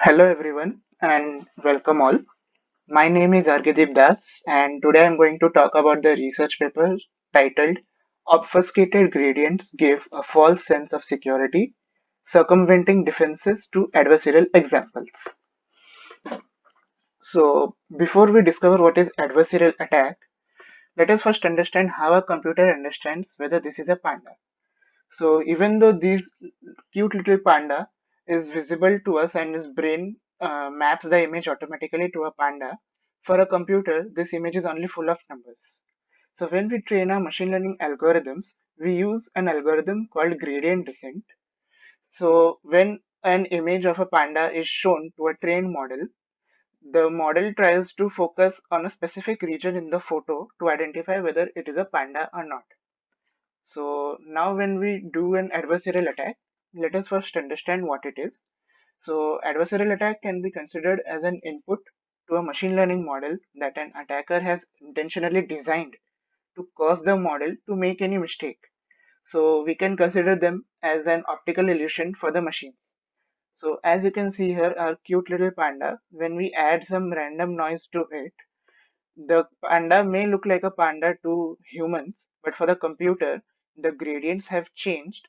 Hello everyone and welcome all. My name is Argadeep Das and today I'm going to talk about the research paper titled Obfuscated Gradients Give a False Sense of Security, Circumventing Defenses to Adversarial Examples. So before we discover what is adversarial attack, let us first understand how a computer understands whether this is a panda. So even though this cute little panda is visible to us and his brain maps the image automatically to a panda, for a computer, this image is only full of numbers. So when we train our machine learning algorithms, we use an algorithm called gradient descent. So when an image of a panda is shown to a trained model, the model tries to focus on a specific region in the photo to identify whether it is a panda or not. So now when we do an adversarial attack, let us first understand what it is. So adversarial attack can be considered as an input to a machine learning model that an attacker has intentionally designed to cause the model to make any mistake. So we can consider them as an optical illusion for the machines. So as you can see here, our cute little panda, when we add some random noise to it, the panda may look like a panda to humans, but for the computer, the gradients have changed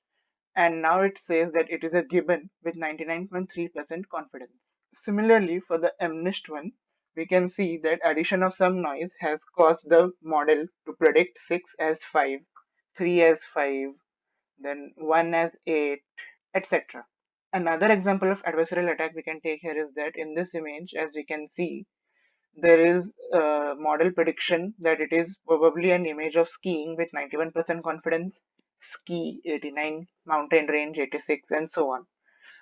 and now it says that it is a gibbon with 99.3% confidence. Similarly, for the MNIST one, we can see that addition of some noise has caused the model to predict 6 as 5, 3 as 5, then 1 as 8, etc. Another example of adversarial attack we can take here is that in this image, as we can see, there is a model prediction that it is probably an image of skiing with 91% confidence, ski 89, mountain range 86, and so on.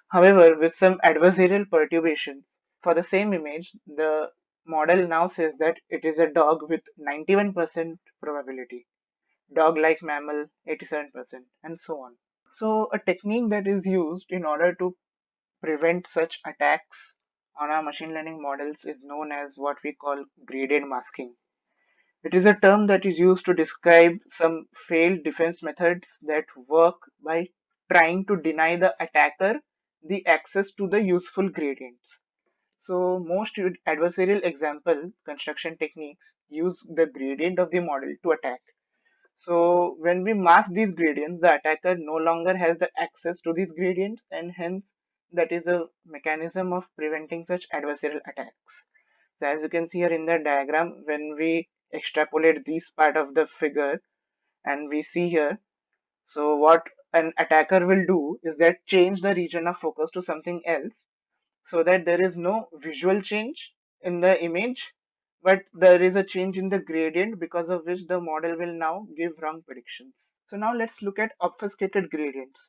However, with some adversarial perturbations for the same image, the model now says that it is a dog with 91% probability, dog like mammal 87%, and so on. So, a technique that is used in order to prevent such attacks on our machine learning models is known as what we call gradient masking. It is a term that is used to describe some failed defense methods that work by trying to deny the attacker the access to the useful gradients. So most adversarial example construction techniques use the gradient of the model to attack. So when we mask these gradients, the attacker no longer has the access to these gradients and hence that is a mechanism of preventing such adversarial attacks. So as you can see here in the diagram, when we extrapolate this part of the figure and we see here, so what an attacker will do is that change the region of focus to something else so that there is no visual change in the image, but there is a change in the gradient because of which the model will now give wrong predictions. So now let's look at obfuscated gradients.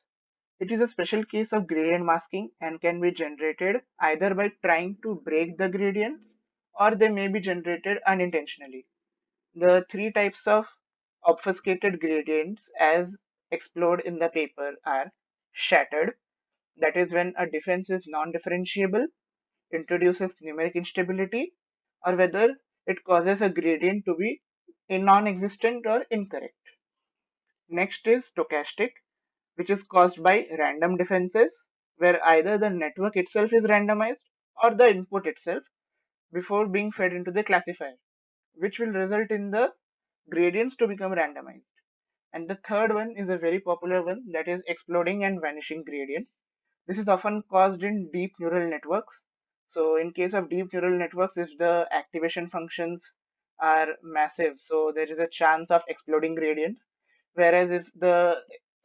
It is a special case of gradient masking and can be generated either by trying to break the gradients or they may be generated unintentionally. The three types of obfuscated gradients as explored in the paper are shattered, that is when a defense is non-differentiable, introduces numeric instability, or whether it causes a gradient to be non-existent or incorrect. Next is stochastic, which is caused by random defenses, where either the network itself is randomized or the input itself before being fed into the classifier, which will result in the gradients to become randomized. And the third one is a very popular one, that is exploding and vanishing gradients. This is often caused in deep neural networks. So in case of deep neural networks, if the activation functions are massive, so there is a chance of exploding gradients. Whereas if the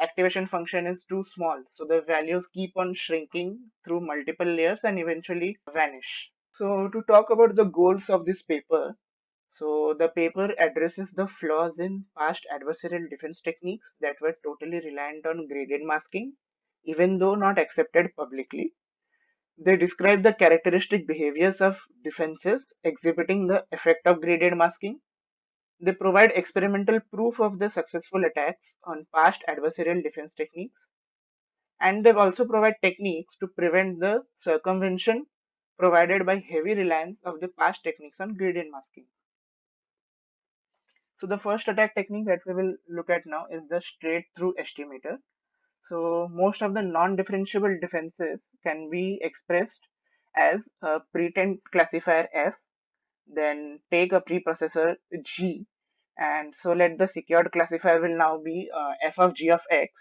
activation function is too small, so the values keep on shrinking through multiple layers and eventually vanish. So to talk about the goals of this paper, so the paper addresses the flaws in past adversarial defense techniques that were totally reliant on gradient masking, even though not accepted publicly. They describe the characteristic behaviors of defenses exhibiting the effect of gradient masking. They provide experimental proof of the successful attacks on past adversarial defense techniques, and they also provide techniques to prevent the circumvention provided by heavy reliance of the past techniques on gradient masking. So the first attack technique that we will look at now is the straight through estimator. So most of the non-differentiable defenses can be expressed as a pretend classifier F, then take a preprocessor G, and so let the secured classifier will now be f of g of x,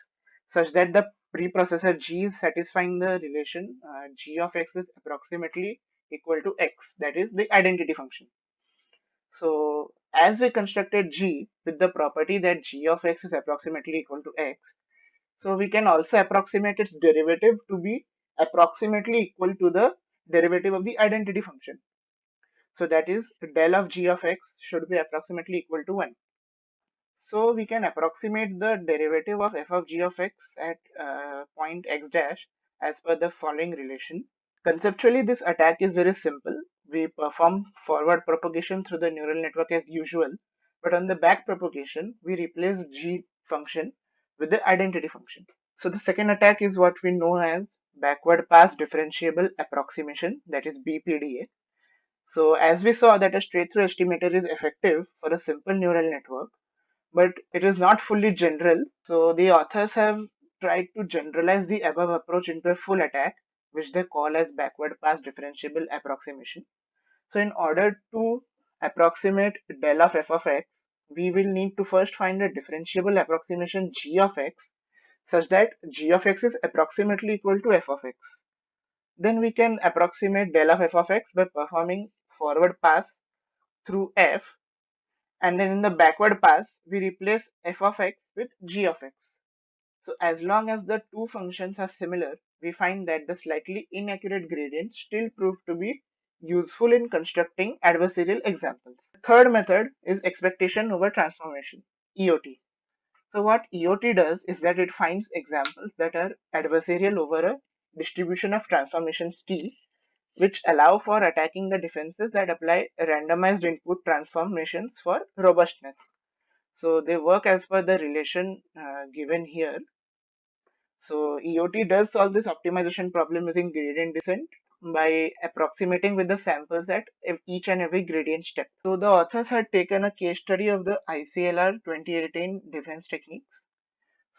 such that the preprocessor G is satisfying the relation g of x is approximately equal to x, that is the identity function. So as we constructed G with the property that g of x is approximately equal to x, so we can also approximate its derivative to be approximately equal to the derivative of the identity function. So that is del of g of x should be approximately equal to 1. So we can approximate the derivative of f of g of x at point x dash as per the following relation. Conceptually, this attack is very simple. We perform forward propagation through the neural network as usual, but on the back propagation, we replace g function with the identity function. So the second attack is what we know as backward pass differentiable approximation, that is BPDA. So as we saw that a straight through estimator is effective for a simple neural network, but it is not fully general. So the authors have tried to generalize the above approach into a full attack, which they call as backward pass differentiable approximation. So in order to approximate del of f of x, we will need to first find a differentiable approximation g of x such that g of x is approximately equal to f of x. Then we can approximate del of f of x by performing forward pass through f, and then in the backward pass we replace f of x with g of x. So as long as the two functions are similar, we find that the slightly inaccurate gradients still prove to be useful in constructing adversarial examples. The third method is expectation over transformation, EOT. So what EOT does is that it finds examples that are adversarial over a distribution of transformations T, which allow for attacking the defenses that apply randomized input transformations for robustness. So they work as per the relation given here. So EOT does solve this optimization problem using gradient descent by approximating with the samples at each and every gradient step. So the authors had taken a case study of the ICLR 2018 defense techniques.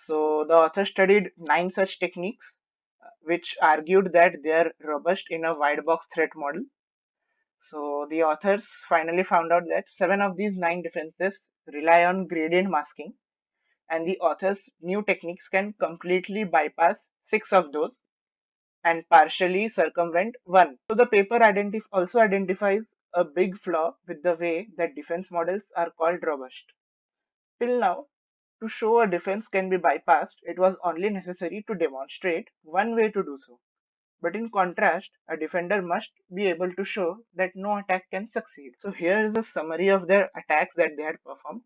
So the author studied 9 such techniques, which argued that they are robust in a wide box threat model. So the authors finally found out that 7 of these 9 defenses rely on gradient masking, and the author's new techniques can completely bypass 6 of those and partially circumvent one. So the paper also identifies a big flaw with the way that defense models are called robust. Till now, to show a defense can be bypassed, it was only necessary to demonstrate one way to do so. But in contrast, a defender must be able to show that no attack can succeed. So here is a summary of their attacks that they had performed.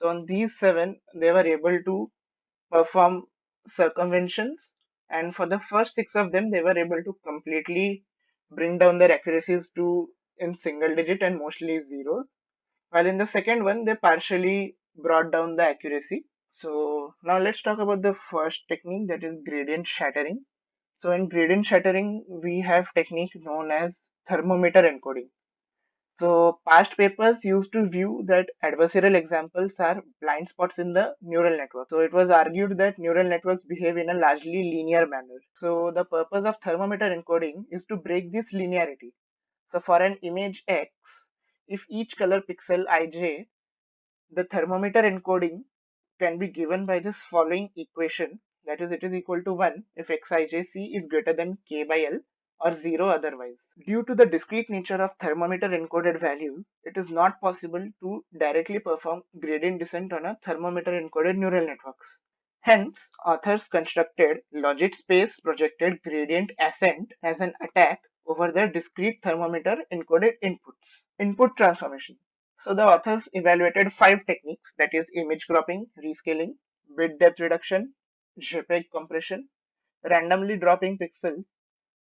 So on these 7, they were able to perform circumventions, and for the first 6 of them, they were able to completely bring down their accuracies to in single digit and mostly zeros. While in the second one, they partially brought down the accuracy. So now let's talk about the first technique, that is gradient shattering. So in gradient shattering, we have technique known as thermometer encoding. So past papers used to view that adversarial examples are blind spots in the neural network. So it was argued that neural networks behave in a largely linear manner. So the purpose of thermometer encoding is to break this linearity. So for an image X, if each color pixel ij, the thermometer encoding can be given by this following equation, that is, it is equal to 1 if xijc is greater than k by l or 0 otherwise. Due to the discrete nature of thermometer encoded values, it is not possible to directly perform gradient descent on a thermometer encoded neural networks. Hence, authors constructed logit space projected gradient ascent as an attack over the discrete thermometer encoded inputs. Input transformation. So the authors evaluated 5 techniques, that is image cropping, rescaling, bit depth reduction, JPEG compression, randomly dropping pixels,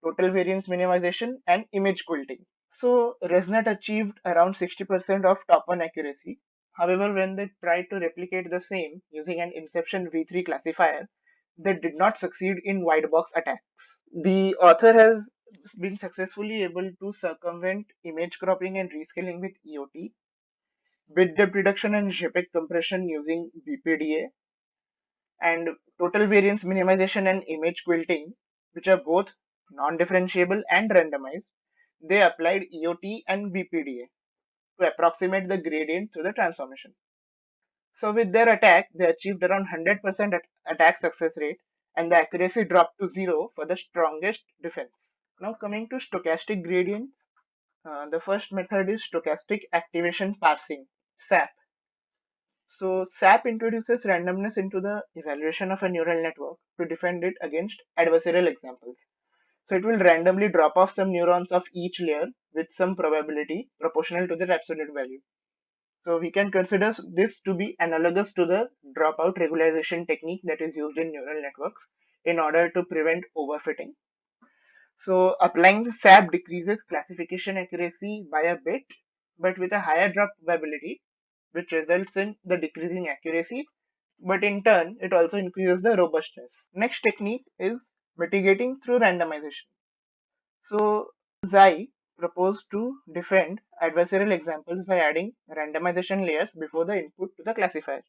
total variance minimization, and image quilting. So ResNet achieved around 60% of top 1 accuracy. However, when they tried to replicate the same using an Inception v3 classifier, they did not succeed in white box attacks. The author has been successfully able to circumvent image cropping and rescaling with EOT, bit depth reduction and JPEG compression using BPDA, and total variance minimization and image quilting, which are both non-differentiable and randomized, they applied EOT and BPDA to approximate the gradient through the transformation. So with their attack, they achieved around 100% attack success rate, and the accuracy dropped to zero for the strongest defense. Now coming to stochastic gradients, the first method is stochastic activation parsing, SAP. So SAP introduces randomness into the evaluation of a neural network to defend it against adversarial examples. So it will randomly drop off some neurons of each layer with some probability proportional to their absolute value. So we can consider this to be analogous to the dropout regularization technique that is used in neural networks in order to prevent overfitting. So applying the SAP decreases classification accuracy by a bit, but with a higher drop probability, which results in the decreasing accuracy, but in turn it also increases the robustness. Next technique is mitigating through randomization. So Zai proposed to defend adversarial examples by adding randomization layers before the input to the classifier.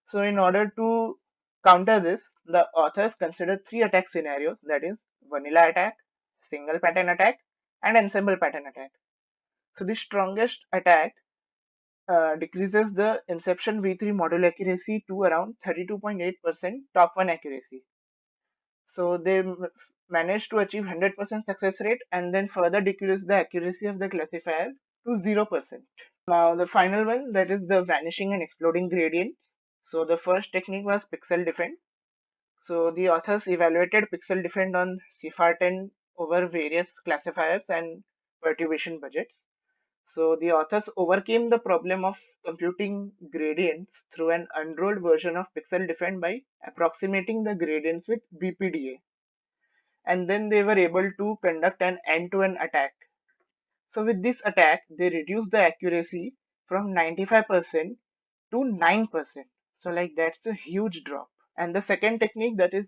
So in order to counter this, the authors considered three attack scenarios, that is vanilla attack, single pattern attack, and ensemble pattern attack. So the strongest attack decreases the inception V3 module accuracy to around 32.8% top 1 accuracy. So they managed to achieve 100% success rate and then further decrease the accuracy of the classifier to 0%. Now the final one, that is the vanishing and exploding gradients. So the first technique was pixel defend. So the authors evaluated pixel defend on CIFAR10 over various classifiers and perturbation budgets. So the authors overcame the problem of computing gradients through an unrolled version of pixel defend by approximating the gradients with BPDA. And then they were able to conduct an end-to-end attack. So with this attack, they reduced the accuracy from 95% to 9%. So like that's a huge drop. And the second technique, that is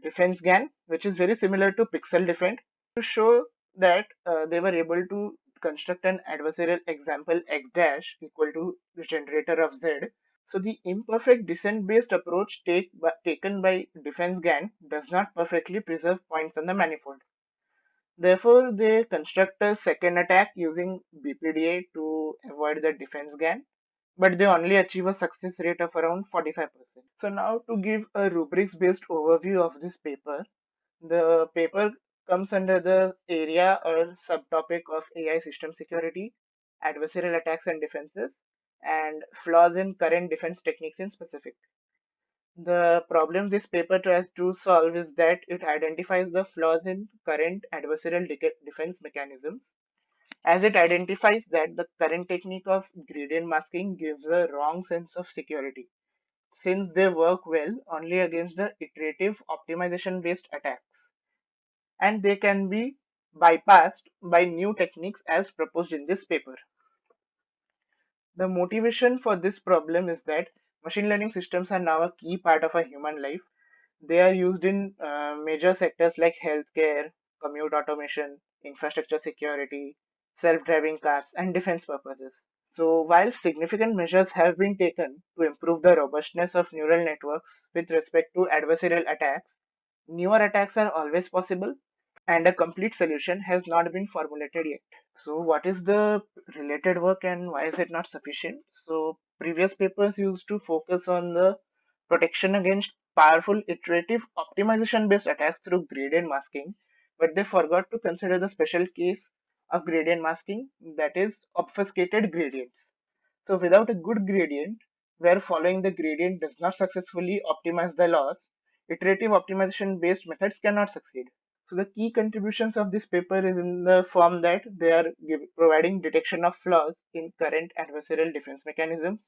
defense GAN, which is very similar to pixel defend, to show that they were able to construct an adversarial example x dash equal to the generator of z. So the imperfect descent based approach taken by defense GAN does not perfectly preserve points on the manifold. Therefore, they construct a second attack using BPDA to avoid the defense GAN, but they only achieve a success rate of around 45%. So now to give a rubrics based overview of this paper, the paper comes under the area or subtopic of AI system security, adversarial attacks and defenses, and flaws in current defense techniques in specific. The problem this paper tries to solve is that it identifies the flaws in current adversarial defense mechanisms, as it identifies that the current technique of gradient masking gives a wrong sense of security, since they work well only against the iterative optimization based attacks, and they can be bypassed by new techniques as proposed in this paper. The motivation for this problem is that machine learning systems are now a key part of a human life. They are used in major sectors like healthcare, commute automation, infrastructure security, self-driving cars, and defense purposes. So, while significant measures have been taken to improve the robustness of neural networks with respect to adversarial attacks, newer attacks are always possible, and a complete solution has not been formulated yet. So, what is the related work and why is it not sufficient? So, previous papers used to focus on the protection against powerful iterative optimization based attacks through gradient masking, but they forgot to consider the special case of gradient masking, that is, obfuscated gradients. So, without a good gradient, where following the gradient does not successfully optimize the loss, iterative optimization based methods cannot succeed. So the key contributions of this paper is in the form that they are providing detection of flaws in current adversarial defense mechanisms,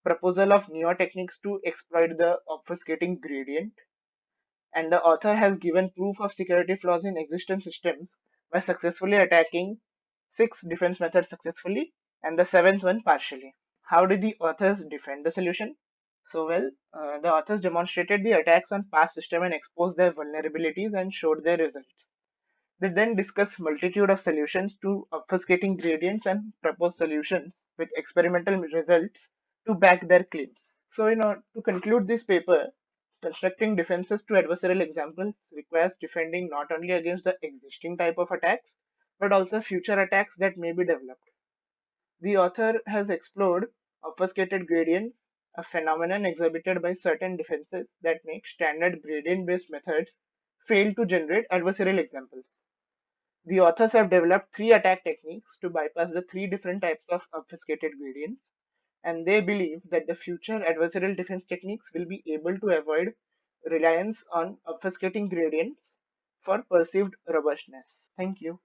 proposal of newer techniques to exploit the obfuscating gradient, and the author has given proof of security flaws in existing systems by successfully attacking six defense methods successfully and the seventh one partially. How did the authors defend the solution? So well, the authors demonstrated the attacks on past system and exposed their vulnerabilities and showed their results. They then discuss multitude of solutions to obfuscating gradients and propose solutions with experimental results to back their claims. So, to conclude this paper, constructing defenses to adversarial examples requires defending not only against the existing type of attacks, but also future attacks that may be developed. The author has explored obfuscated gradients, a phenomenon exhibited by certain defenses that make standard gradient-based methods fail to generate adversarial examples. The authors have developed three attack techniques to bypass the three different types of obfuscated gradients, and they believe that the future adversarial defense techniques will be able to avoid reliance on obfuscating gradients for perceived robustness. Thank you.